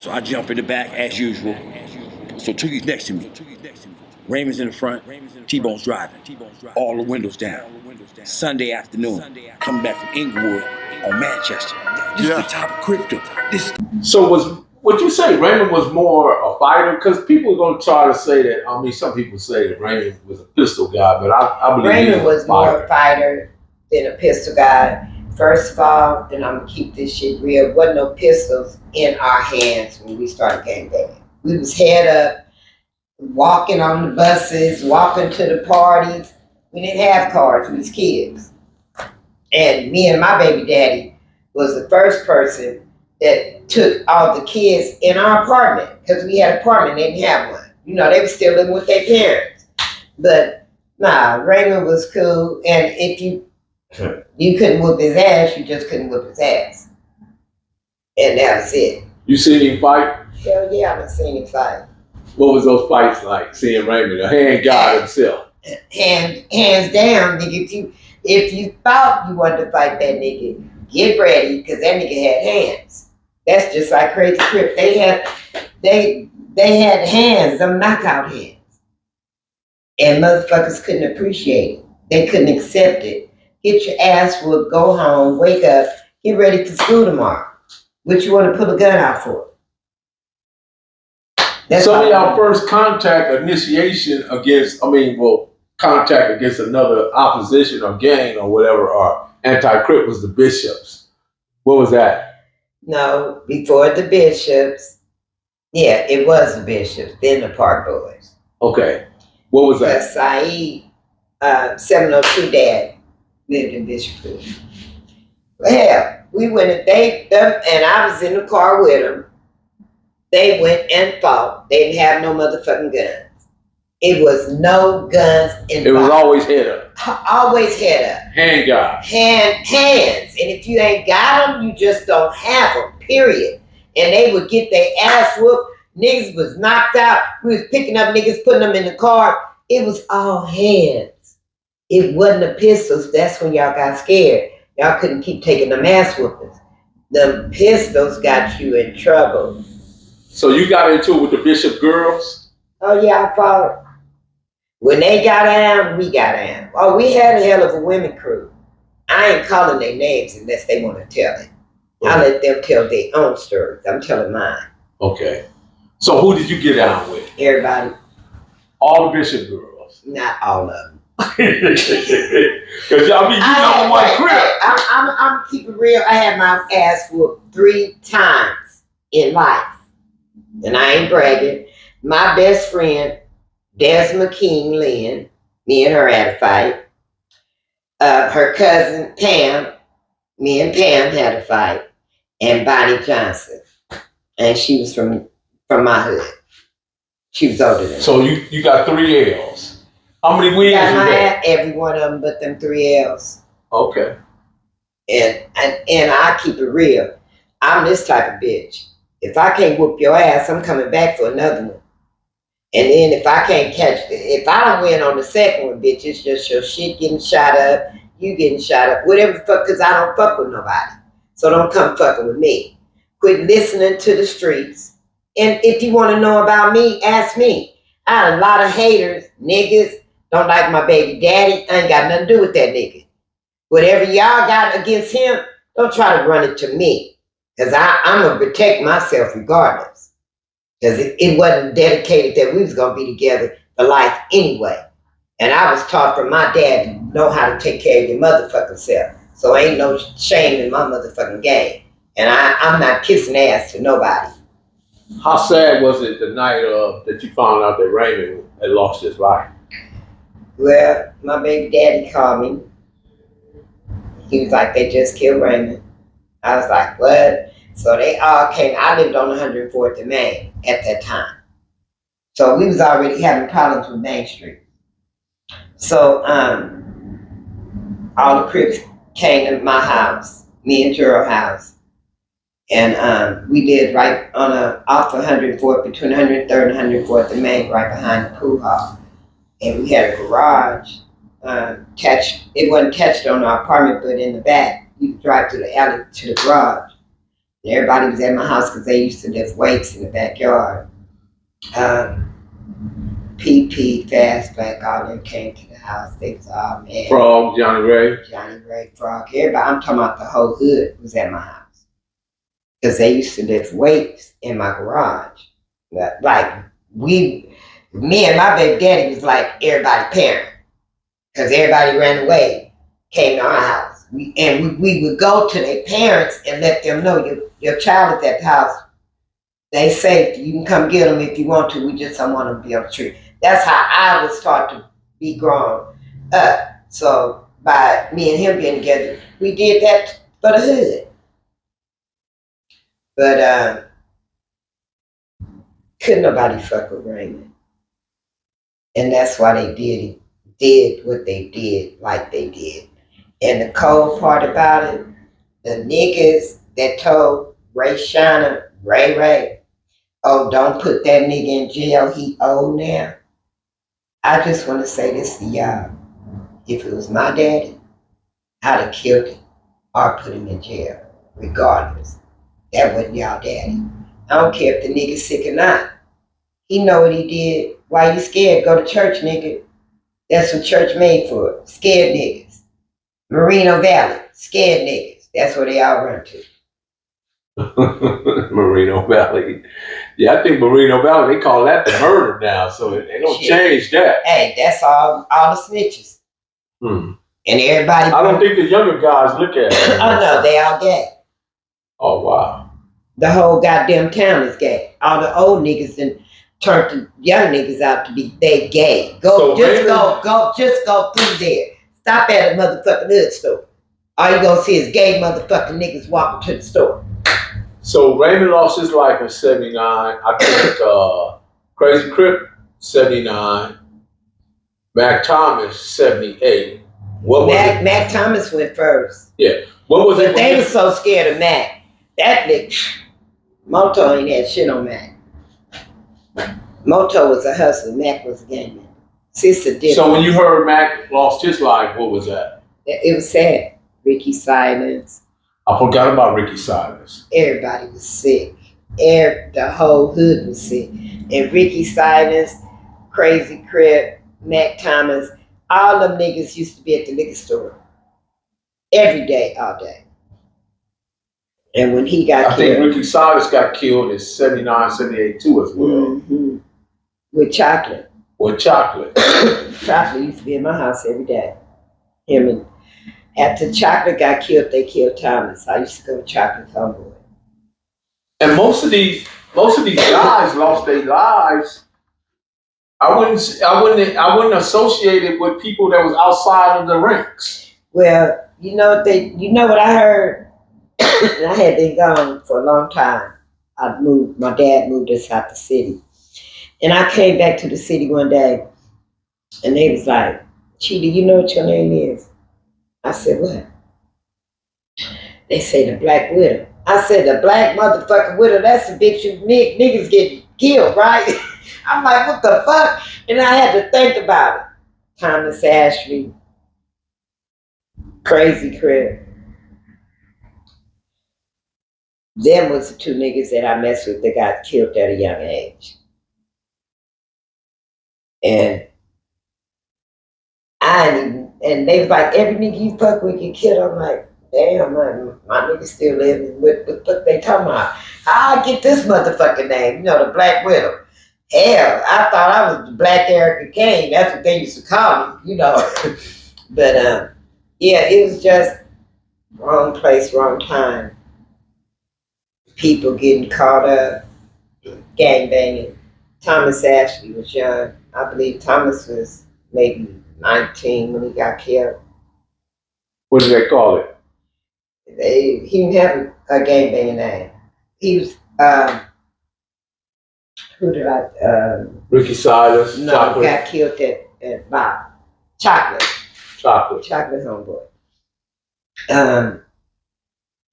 So I jump in the back as usual. So Tookie's next to me. Raymond's in the front. T-Bone's driving. All the windows down. Sunday afternoon. Coming back from Inglewood on Manchester. This is the top of crypto. So would you say Raymond was more a fighter? Because people are going to try to say that. I mean, some people say that Raymond was a pistol guy, but I believe Raymond was more a fighter than a pistol guy. First of all, and I'm gonna keep this shit real. Wasn't no pistols in our hands when we started gangbanging. We was head up, walking on the buses, walking to the parties. We didn't have cars. We was kids. And me and my baby daddy was the first person that took all the kids in our apartment, because we had an apartment, they didn't have one. You know, they were still living with their parents. But nah, Raymond was cool, and if you couldn't whoop his ass, you just couldn't whoop his ass. And that was it. You seen him fight? Hell yeah, I've seen him fight. What was those fights like, seeing Raymond, a Handgod himself? Hands down, nigga, if you thought you wanted to fight that nigga, get ready, because that nigga had hands. That's just like Crazy Crip. They had hands, them knockout hands. And motherfuckers couldn't appreciate it. They couldn't accept it. Get your ass whooped, go home, wake up, get ready for school tomorrow. What you want to pull a gun out for? That's so y'all first contact initiation against, contact against another opposition or gang or whatever, or anti-crip was the Bishops. What was that? No, before the Bishops. Yeah, it was the Bishops, then the Park Boys. Okay. What was that? Saeed, 702 dad lived in Bishopville. Well, hell, we went and I was in the car with them. They went and fought. They didn't have no motherfucking guns. It was no guns involved. It was always head up. Always head up. Handguard. Hands. And if you ain't got them, you just don't have them, period. And they would get their ass whooped. Niggas was knocked out. We was picking up niggas, putting them in the car. It was all hands. It wasn't the pistols. That's when y'all got scared. Y'all couldn't keep taking them ass whoopings. The pistols got you in trouble. So you got into it with the Bishop girls? Oh yeah, I fought. When they got down, we got down. Oh, we had a hell of a women crew. I ain't calling their names unless they want to tell it. I let them tell their own stories. I'm telling mine. Okay. So who did you get down with? Everybody. All the Bishop girls? Not all of them. Because number one crib. I'm keeping real. I had my ass whooped 3 times in life. And I ain't bragging. My best friend, Des McKean Lynn, me and her had a fight. Her cousin, Pam, me and Pam had a fight. And Bonnie Johnson. And she was from my hood. She was older than me. So you got 3 L's. How many wins you got? Every one of them but them 3 L's. Okay. And I keep it real. I'm this type of bitch. If I can't whoop your ass, I'm coming back for another one. And then if I don't win on the second one, bitch, it's just your shit getting shot up, you getting shot up, whatever the fuck, because I don't fuck with nobody. So don't come fucking with me. Quit listening to the streets. And if you want to know about me, ask me. I had a lot of haters, niggas, don't like my baby daddy. I ain't got nothing to do with that nigga. Whatever y'all got against him, don't try to run it to me. Because I'm going to protect myself regardless. Because it wasn't dedicated that we was going to be together for life anyway. And I was taught from my dad to know how to take care of your motherfucking self. So ain't no shame in my motherfucking game. And I'm not kissing ass to nobody. How sad was it the night that you found out that Raymond had lost his life? Well, my baby daddy called me. He was like, they just killed Raymond. I was like, what? So they all came. I lived on 104th and Main at that time. So we was already having problems with Main Street. So all the Crips came to my house, me and Gerald's house. And we did right on off 104th, between 103rd and 104th and Main, right behind the pool hall. And we had a garage it wasn't attached on our apartment, but in the back, you could drive through the alley to the garage. Everybody was at my house because they used to lift weights in the backyard. PP, Fast Black, all them came to the house. They was all mad. Frog, Johnny Ray. Johnny Ray, Frog. Everybody, I'm talking about the whole hood was at my house. Because they used to lift weights in my garage. Like, me and my baby daddy was like everybody's parent. Because everybody ran away, came to our house. We would go to their parents and let them know your child is at the house. They safe. You can come get them if you want to. We just don't want them to be on the street. That's how I was taught to be grown up. So by me and him being together, we did that for the hood. But couldn't nobody fuck with Raymond. And that's why they did what they did like they did. And the cold part about it, the niggas that told Ray Shiner, Ray, oh, don't put that nigga in jail, he old now. I just want to say this to y'all. If it was my daddy, I'd have killed him or put him in jail, regardless. That wasn't y'all daddy. I don't care if the nigga's sick or not. He know what he did. Why you scared? Go to church, nigga. That's what church made for. Scared niggas. Moreno Valley, scared niggas. That's where they all run to. Moreno Valley. Yeah, I think Moreno Valley, they call that the murder now, so they don't change that. Hey, that's all the snitches. And everybody. I don't think the younger guys look at it. Oh no, they all gay. Oh wow. The whole goddamn town is gay. All the old niggas and turned the young niggas out to be gay. Go through there. Stop at a motherfucking hood store. All you gonna see is gay motherfucking niggas walking to the store. So Raymond lost his life in 79. I think Crazy Crip 79. Mac Thomas 78. Mac Thomas went first. Yeah. What was it? But they were so scared of Mac. That nigga, Moto ain't had shit on Mac. Moto was a hustler. Mac was a gangman. Sister did. So when you heard Mac lost his life, what was that? It was sad. Ricky Silence. I forgot about Ricky Silence. Everybody was sick. The whole hood was sick. And Ricky Silence, Crazy Crip, Mac Thomas, all them niggas used to be at the liquor store. Every day, all day. And when he got killed. I think Ricky Silence got killed in 79, 78 too as well. Mm-hmm. With Chocolate. Chocolate used to be in my house every day. Him and after Chocolate got killed, they killed Thomas. I used to go to Chocolate's homeboy. And most of these guys lost their lives. I wouldn't associate it with people that was outside of the ranks. Well, you know what I heard? And I had been gone for a long time. My dad moved us out the city. And I came back to the city one day and they was like, Chita, you know what your name is? I said, what? They say the Black Widow. I said, the black motherfucking widow, that's the bitch you niggas get killed, right? I'm like, what the fuck? And I had to think about it. Thomas Ashley, Crazy Crip. Them was the two niggas that I messed with that got killed at a young age. And they was like, every nigga you fuck with get killed. I'm like, damn, my nigga still living. What the fuck they talking about? How I get this motherfucking name? You know, the Black Widow. Hell, I thought I was the Black Erica Kane. That's what they used to call me, you know. But yeah, it was just wrong place, wrong time. People getting caught up, gangbanging. Thomas Ashley was young. I believe Thomas was maybe 19 when he got killed. What do they call it? He didn't have a gangbanging name. He was, who did I, Ricky Silence, no, Chocolate. got killed at Bob. Chocolate homeboy.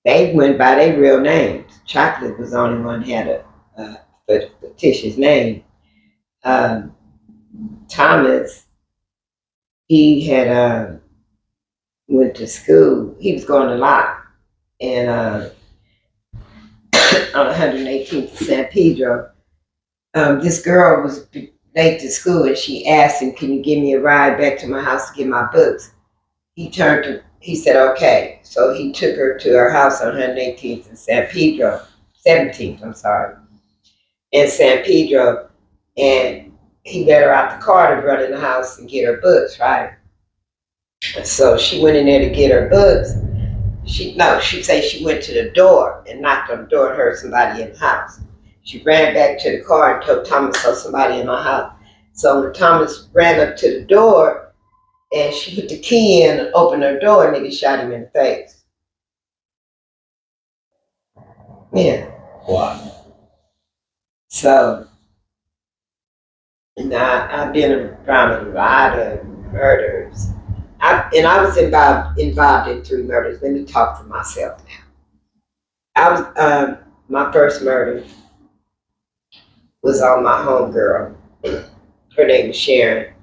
They went by their real names. Chocolate was the only one who had a fictitious name. Thomas, he had went to school. He was going to law, and on 118th and San Pedro. This girl was late to school and she asked him, "Can you give me a ride back to my house to get my books?" He said, "Okay." So he took her to her house on 118th and San Pedro, 17th, I'm sorry, in San Pedro. And he let her out the car to run in the house and get her books, right? So she went in there to get her books. She said she went to the door and knocked on the door and heard somebody in the house. She ran back to the car and told Thomas, "Saw somebody in my house." So when Thomas ran up to the door and she put the key in and opened her door, nigga shot him in the face. Yeah. Wow. So now I've been around a lot of murders. I was involved in 3 murders. Let me talk for myself now. I was my first murder was on my homegirl. Her name was Sharon.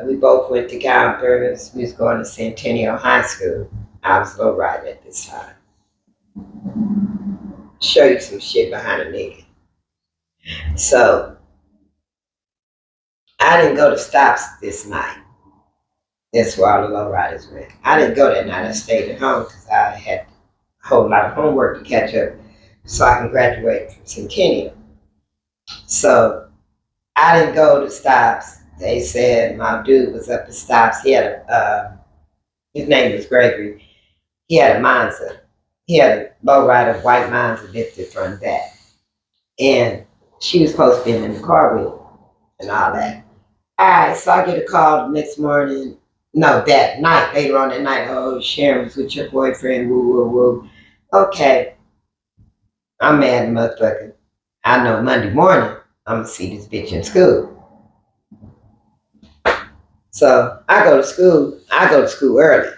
We both went to Gown Burgers. We was going to Centennial High School. I was low riding at this time. Show you some shit behind a nigga. So I didn't go to stops this night. That's where all the low riders went. I didn't go that night. I stayed at home because I had a whole lot of homework to catch up so I can graduate from Centennial. So I didn't go to stops. They said my dude was up at stops. He had his name was Gregory. He had a Monza. He had a low rider, white Monza lifted front and back. And she was supposed to be in the car with him and all that. All right, so I get a call the next morning. No, that night, later on that night. "Oh, Sharon was with your boyfriend, woo, woo, woo." Okay, I'm mad, motherfucker. I know Monday morning, I'm gonna see this bitch in school. So I go to school early.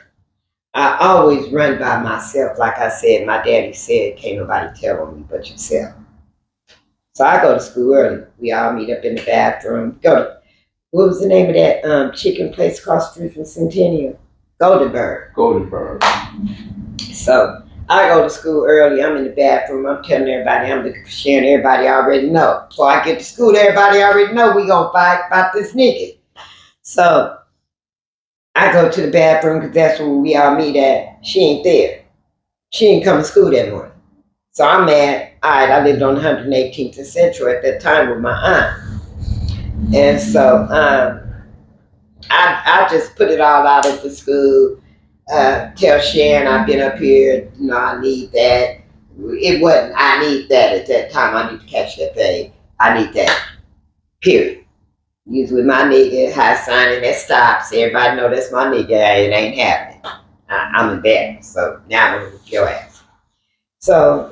I always run by myself. Like I said, my daddy said, "Can't nobody tell on me but yourself." So I go to school early. We all meet up in the bathroom. What was the name of that chicken place across the street from Centennial? Goldenberg. So I go to school early. I'm in the bathroom. I'm telling everybody I'm looking for Sharon. Everybody already know. Before I get to school, everybody already know we gonna fight about this nigga. So I go to the bathroom because that's where we all meet at. She ain't there. She didn't come to school that morning. So I'm mad. All right, I lived on 118th and Central at that time with my aunt. And so I just put it all out at the school. Tell Sharon I've been up here, I need that. It wasn't I need that at that time. I need to catch that thing. I need that. Period. Use with my nigga, high signing that stops. Everybody know that's my nigga. It ain't happening. I'm embarrassed. So now I'm gonna whip your ass. So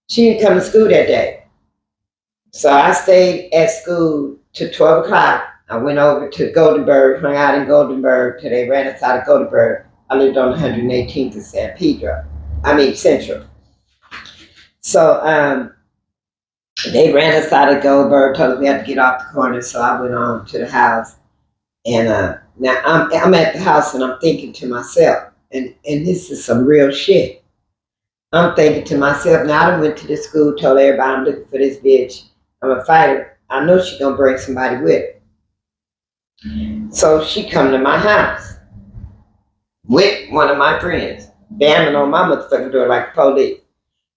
she didn't come to school that day. So I stayed at school till 12 o'clock. I went over to Goldenberg, hung out in Goldenberg till they ran us out of Goldenberg. I lived on 118th in San Pedro. Central. So they ran us out of Goldberg, told us we had to get off the corner. So I went on to the house. And now I'm at the house and I'm thinking to myself, and this is some real shit. I'm thinking to myself, now I done went to this school, told everybody I'm looking for this bitch. I'm a fighter. I know she's gonna bring somebody with her. So she come to my house with one of my friends, banging on my motherfucking door like police.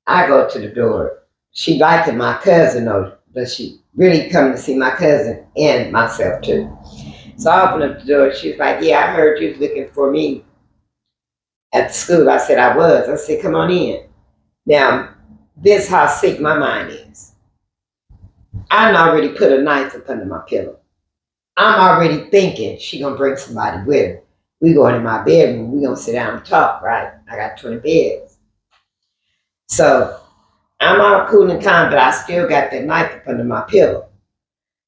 I go to the door. She liked my cousin though, but she really come to see my cousin and myself too. So I opened up the door. She was like, "Yeah, I heard you was looking for me at the school." I said, "I was." I said, "Come on in." Now, this how sick my mind is. I already put a knife up under my pillow. I'm already thinking she gonna bring somebody with her. We going in my bedroom. We gonna sit down and talk, right? I got 20 beds. So I'm all cool and calm, but I still got that knife up under my pillow.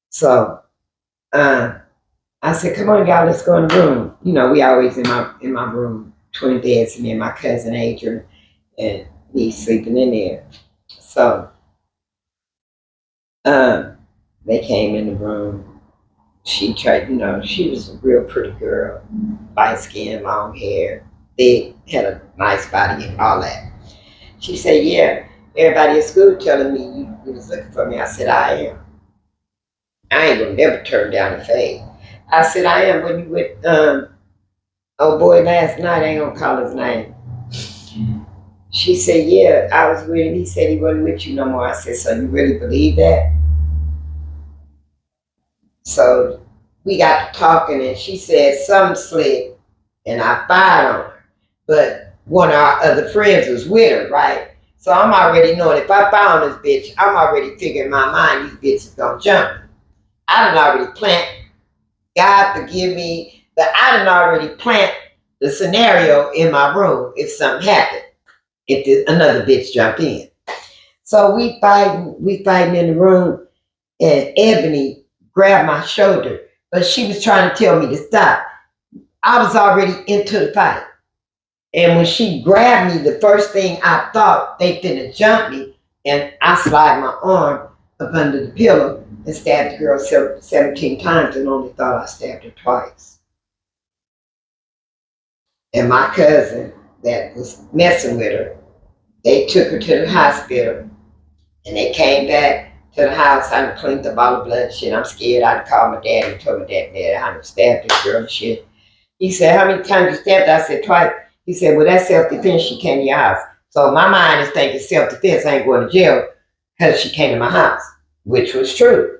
So I said, "Come on, y'all, let's go in the room." We always in my room, 20 beds, me and my cousin Adrian and me sleeping in there. So they came in the room. She tried, she was a real pretty girl, light skin, long hair, thick, had a nice body and all that. She said, "Yeah, Everybody at school telling me you was looking for me. I said, I am. I ain't gonna never turn down a fade. I said, I am. When you with old boy last night, I ain't gonna call his name. She said, yeah, I was with him. He said he wasn't with you no more. I said, so you really believe that? So we got to talking, and she said something slick, and I fired on her. But one of our other friends was with her, right? So I'm already knowing if I found this bitch, I'm already figuring in my mind these bitches gonna jump me. I done already planned, God forgive me, but I done already planned the scenario in my room if something happened, if another bitch jumped in. So we fighting in the room, and Ebony grabbed my shoulder, but she was trying to tell me to stop. I was already into the fight. And when she grabbed me, the first thing I thought, they finna jump me, and I slide my arm up under the pillow and stabbed the girl 17 times and only thought I stabbed her twice. And my cousin that was messing with her, they took her to the hospital, and they came back to the house. I done cleaned up all the blood and shit. I'm scared. I called my dad and told my dad, I done stabbed this girl and shit. He said, how many times you stabbed her? I said, twice. He said, well, that's self-defense. She came to your house. So my mind is thinking self-defense. I ain't going to jail because she came to my house, which was true.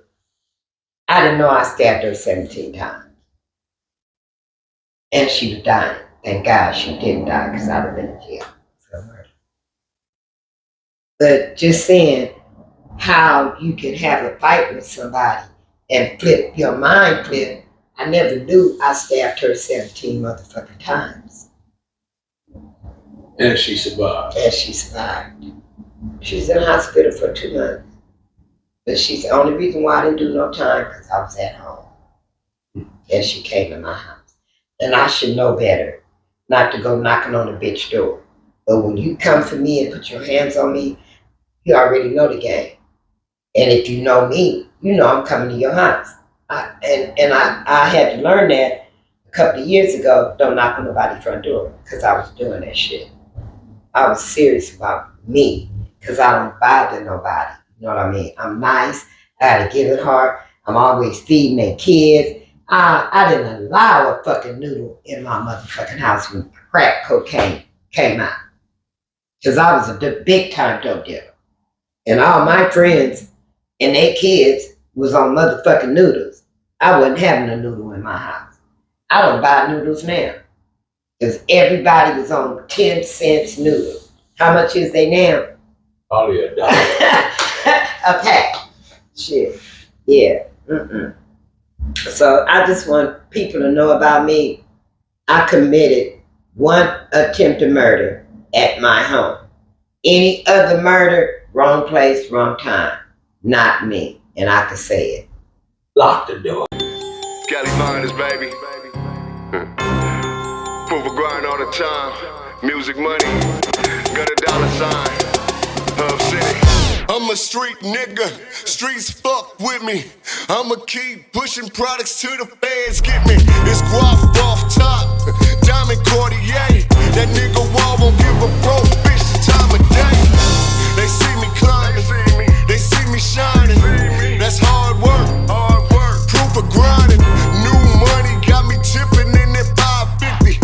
I didn't know I stabbed her 17 times. And she was dying. Thank God she didn't die because I'd have been in jail for murder. But just saying how you can have a fight with somebody and flip your mind flip, I never knew I stabbed her 17 motherfucking times. And she survived. And she survived. She was in the hospital for 2 months. But she's the only reason why I didn't do no time because I was at home. And she came to my house. And I should know better not to go knocking on a bitch door. But when you come for me and put your hands on me, you already know the game. And if you know me, you know I'm coming to your house. I had to learn that a couple of years ago. Don't knock on nobody's front door because I was doing that shit. I was serious about me because I don't bother nobody. You know what I mean? I'm nice. I got a giving heart. I'm always feeding their kids. I didn't allow a fucking noodle in my motherfucking house when crack cocaine came out. Because I was a big time dope dealer. And all my friends and their kids was on motherfucking noodles. I wasn't having a noodle in my house. I don't buy noodles now. Because everybody was on 10 cents noodle. How much is they now? Probably $1. Okay. Shit. Yeah. So I just want people to know about me. I committed one attempted murder at my home. Any other murder, wrong place, wrong time. Not me. And I can say it. Lock the door. Cali Miners, baby. Proof of grind all the time. Music money. Got a dollar sign. Hub City. I'm a street nigga. Streets fuck with me. I'ma keep pushing products till the fans get me. It's guap off top. Diamond Cartier. That nigga wall won't give a broke bitch the time of day. They see me climbing. They see me shining. That's hard work. Proof of grinding. New money got me tipping in that 550.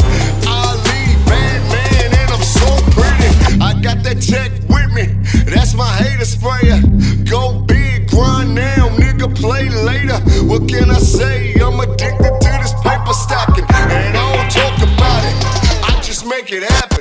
Ali, bad man, and I'm so pretty. I got that tech with me. That's my hater sprayer. Go big, grind now, nigga, play later. What can I say? I'm addicted to this paper stacking. And I don't talk about it. I just make it happen.